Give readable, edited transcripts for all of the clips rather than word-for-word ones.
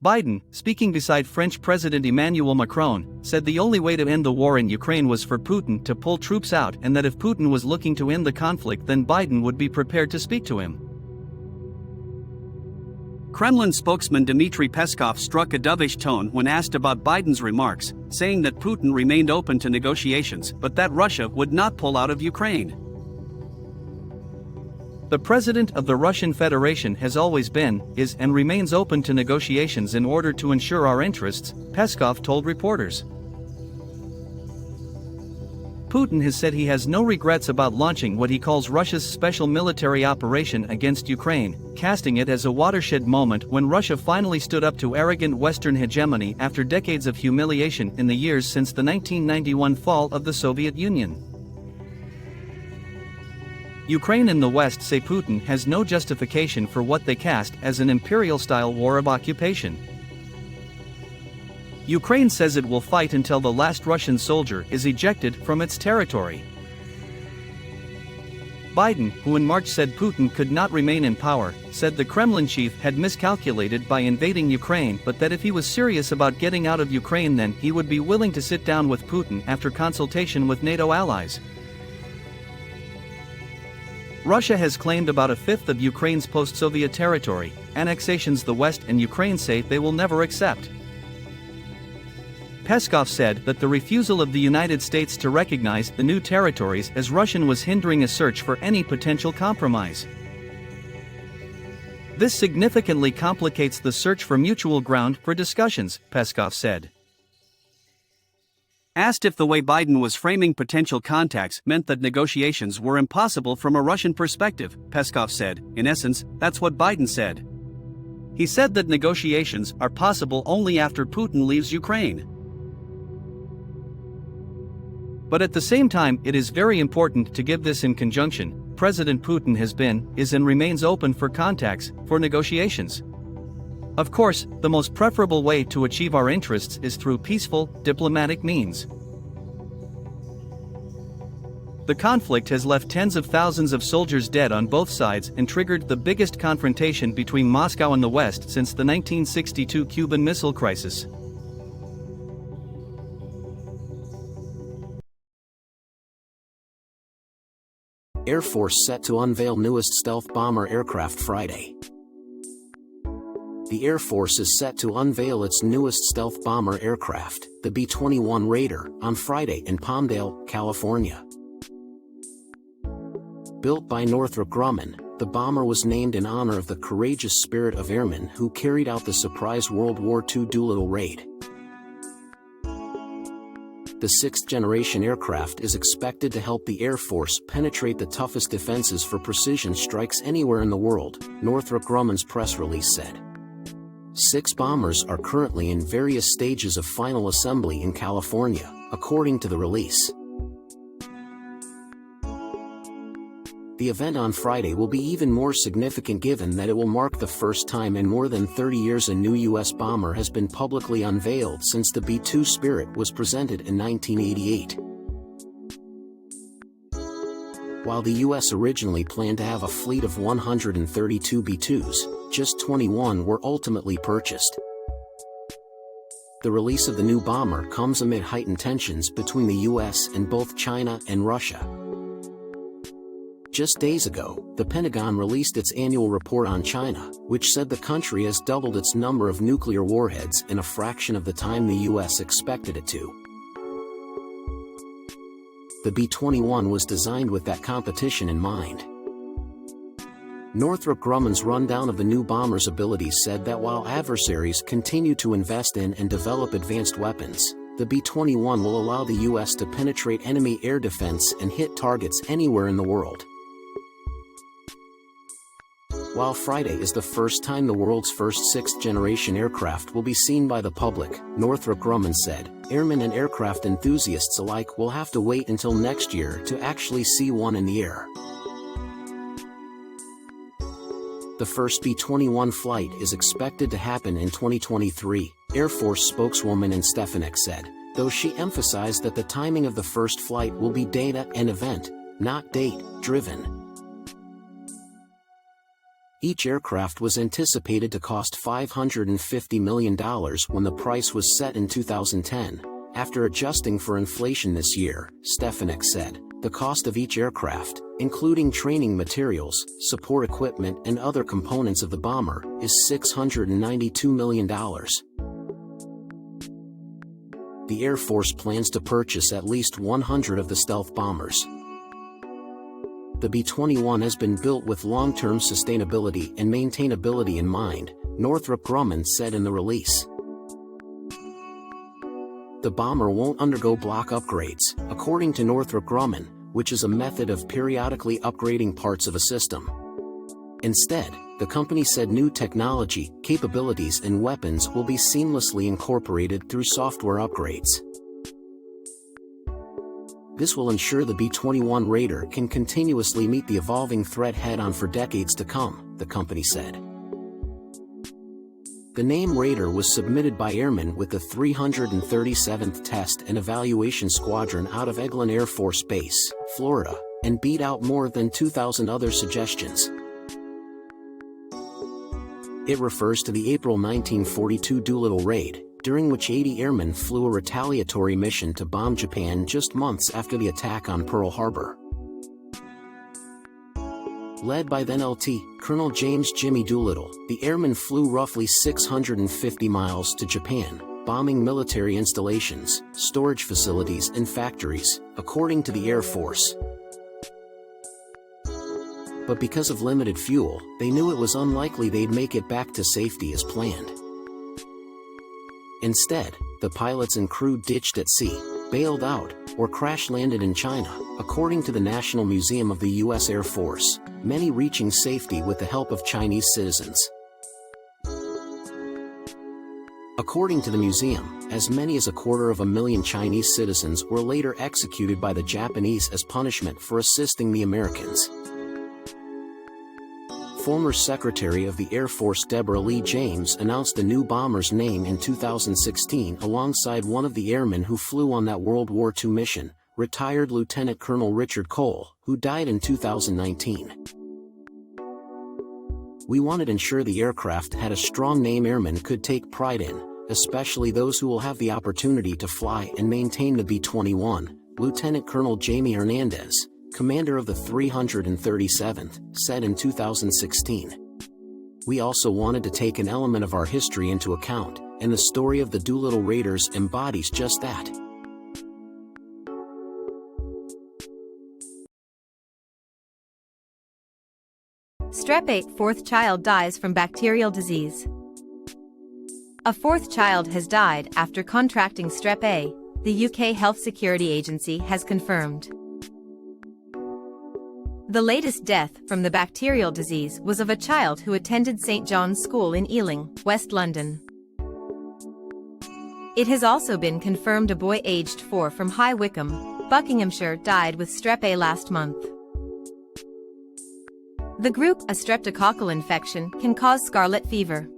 Biden, speaking beside French President Emmanuel Macron, said the only way to end the war in Ukraine was for Putin to pull troops out, and that if Putin was looking to end the conflict, then Biden would be prepared to speak to him. Kremlin spokesman Dmitry Peskov struck a dovish tone when asked about Biden's remarks, saying that Putin remained open to negotiations but that Russia would not pull out of Ukraine. The president of the Russian Federation has always been, is, and remains open to negotiations in order to ensure our interests, Peskov told reporters. Putin has said he has no regrets about launching what he calls Russia's special military operation against Ukraine, casting it as a watershed moment when Russia finally stood up to arrogant Western hegemony after decades of humiliation in the years since the 1991 fall of the Soviet Union. Ukraine and the West say Putin has no justification for what they cast as an imperial-style war of occupation. Ukraine says it will fight until the last Russian soldier is ejected from its territory. Biden, who in March said Putin could not remain in power, said the Kremlin chief had miscalculated by invading Ukraine, but that if he was serious about getting out of Ukraine, then he would be willing to sit down with Putin after consultation with NATO allies. Russia has claimed about a fifth of Ukraine's post-Soviet territory, annexations the West and Ukraine say they will never accept. Peskov said that the refusal of the United States to recognize the new territories as Russian was hindering a search for any potential compromise. This significantly complicates the search for mutual ground for discussions, Peskov said. Asked if the way Biden was framing potential contacts meant that negotiations were impossible from a Russian perspective, Peskov said, in essence, that's what Biden said. He said that negotiations are possible only after Putin leaves Ukraine. But at the same time, it is very important to give this in conjunction. President Putin has been, is and remains open for contacts, for negotiations. Of course, the most preferable way to achieve our interests is through peaceful, diplomatic means. The conflict has left tens of thousands of soldiers dead on both sides and triggered the biggest confrontation between Moscow and the West since the 1962 Cuban Missile Crisis. Air Force set to unveil newest stealth bomber aircraft Friday. The Air Force is set to unveil its newest stealth bomber aircraft, the B-21 Raider, on Friday in Palmdale, California. Built by Northrop Grumman, the bomber was named in honor of the courageous spirit of airmen who carried out the surprise World War II Doolittle raid. The sixth-generation aircraft is expected to help the Air Force penetrate the toughest defenses for precision strikes anywhere in the world, Northrop Grumman's press release said. 6 bombers are currently in various stages of final assembly in California, according to the release. The event on Friday will be even more significant given that it will mark the first time in more than 30 years a new U.S. bomber has been publicly unveiled since the B-2 Spirit was presented in 1988. While the U.S. originally planned to have a fleet of 132 B-2s, just 21 were ultimately purchased. The release of the new bomber comes amid heightened tensions between the U.S. and both China and Russia. Just days ago, the Pentagon released its annual report on China, which said the country has doubled its number of nuclear warheads in a fraction of the time the U.S. expected it to. The B-21 was designed with that competition in mind. Northrop Grumman's rundown of the new bomber's abilities said that while adversaries continue to invest in and develop advanced weapons, the B-21 will allow the U.S. to penetrate enemy air defense and hit targets anywhere in the world. While Friday is the first time the world's first sixth-generation aircraft will be seen by the public, Northrop Grumman said, airmen and aircraft enthusiasts alike will have to wait until next year to actually see one in the air. The first B-21 flight is expected to happen in 2023, Air Force spokeswoman Ann Stefanik said, though she emphasized that the timing of the first flight will be data and event, not date-driven. Each aircraft was anticipated to cost $550 million when the price was set in 2010. After adjusting for inflation this year, Stefanik said, the cost of each aircraft, including training materials, support equipment and other components of the bomber, is $692 million. The Air Force plans to purchase at least 100 of the stealth bombers. The B-21 has been built with long-term sustainability and maintainability in mind, Northrop Grumman said in the release. The bomber won't undergo block upgrades, according to Northrop Grumman, which is a method of periodically upgrading parts of a system. Instead, the company said new technology, capabilities and weapons will be seamlessly incorporated through software upgrades. This will ensure the B-21 Raider can continuously meet the evolving threat head-on for decades to come, the company said. The name Raider was submitted by airmen with the 337th Test and Evaluation Squadron out of Eglin Air Force Base, Florida, and beat out more than 2,000 other suggestions. It refers to the April 1942 Doolittle raid, during which 80 airmen flew a retaliatory mission to bomb Japan just months after the attack on Pearl Harbor. Led by then LT Colonel James Jimmy Doolittle, the airmen flew roughly 650 miles to Japan, bombing military installations, storage facilities and factories, according to the Air Force. But because of limited fuel, they knew it was unlikely they'd make it back to safety as planned. Instead, the pilots and crew ditched at sea, bailed out, or crash-landed in China, according to the National Museum of the U.S. Air Force, many reaching safety with the help of Chinese citizens. According to the museum, as many as 250,000 Chinese citizens were later executed by the Japanese as punishment for assisting the Americans. Former Secretary of the Air Force Deborah Lee James announced the new bomber's name in 2016 alongside one of the airmen who flew on that World War II mission, retired Lieutenant Colonel Richard Cole, who died in 2019. We wanted to ensure the aircraft had a strong name airmen could take pride in, especially those who will have the opportunity to fly and maintain the B-21, Lieutenant Colonel Jamie Hernandez, commander of the 337th, said in 2016. We also wanted to take an element of our history into account, and the story of the Doolittle Raiders embodies just that. Strep 8 fourth child dies from bacterial disease. A fourth child has died after contracting Strep A, the UK Health Security Agency has confirmed. The latest death from the bacterial disease was of a child who attended St John's School in Ealing, West London. It has also been confirmed a boy aged 4 from High Wycombe, Buckinghamshire died with Strep A last month. The group, a streptococcal infection, can cause scarlet fever.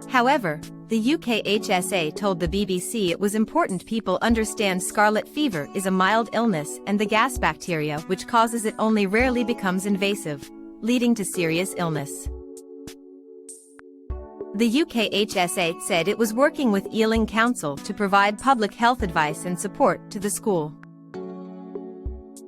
However, the UK HSA told the BBC it was important people understand scarlet fever is a mild illness and the gas bacteria which causes it only rarely becomes invasive, leading to serious illness. The UK HSA said it was working with Ealing Council to provide public health advice and support to the school.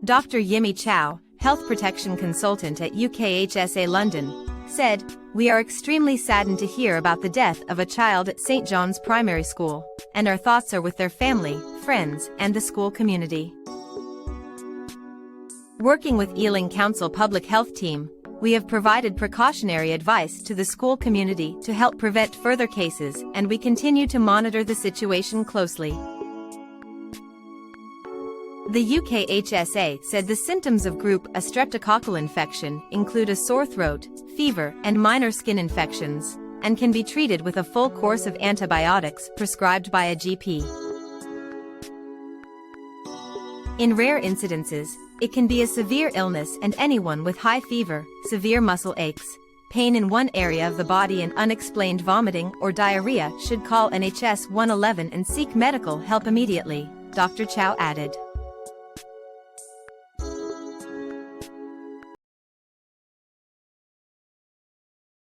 Dr. Yimi Chow, health protection consultant at UK HSA London, said, "We are extremely saddened to hear about the death of a child at St John's Primary School, and our thoughts are with their family, friends, and the school community." Working with Ealing Council Public Health Team, we have provided precautionary advice to the school community to help prevent further cases, and we continue to monitor the situation closely. The UK HSA said the symptoms of group A streptococcal infection include a sore throat, fever, and minor skin infections, and can be treated with a full course of antibiotics prescribed by a GP. In rare incidences, it can be a severe illness, and anyone with high fever, severe muscle aches, pain in one area of the body and unexplained vomiting or diarrhea should call NHS 111 and seek medical help immediately, Dr. Chow added.